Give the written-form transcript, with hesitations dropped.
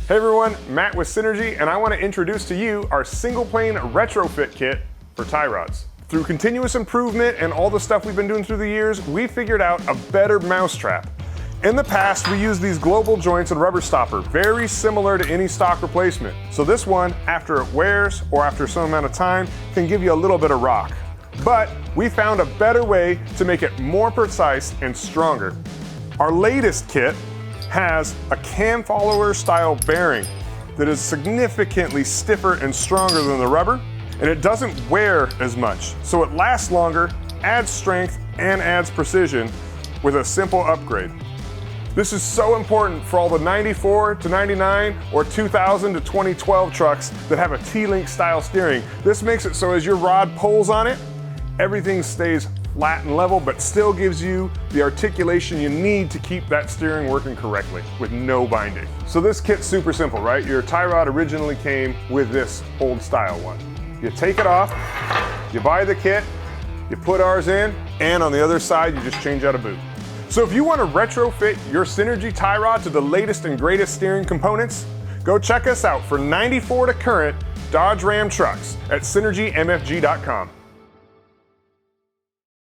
Hey everyone, Matt with Synergy, and I want to introduce to you our single plane retrofit kit for tie rods. Through continuous improvement and all the stuff we've been doing through the years, we figured out a better mousetrap. In the past, we used these global joints and rubber stopper, very similar to any stock replacement. So this one, after it wears or after some amount of time, can give you a little bit of rock. But we found a better way to make it more precise and stronger. Our latest kit has a cam follower style bearing that is significantly stiffer and stronger than the rubber, and it doesn't wear as much. So it lasts longer, adds strength, and adds precision with a simple upgrade. This is so important for all the 94 to 99 or 2000 to 2012 trucks that have a T-Link style steering. This makes it so as your rod pulls on it, everything stays flat and level, but still gives you the articulation you need to keep that steering working correctly with no binding. So this kit's super simple, right? Your tie rod originally came with this old style one. You take it off, you buy the kit, you put ours in, and on the other side, you just change out a boot. So if you want to retrofit your Synergy tie rod to the latest and greatest steering components, go check us out for 94 to current Dodge Ram trucks at synergymfg.com.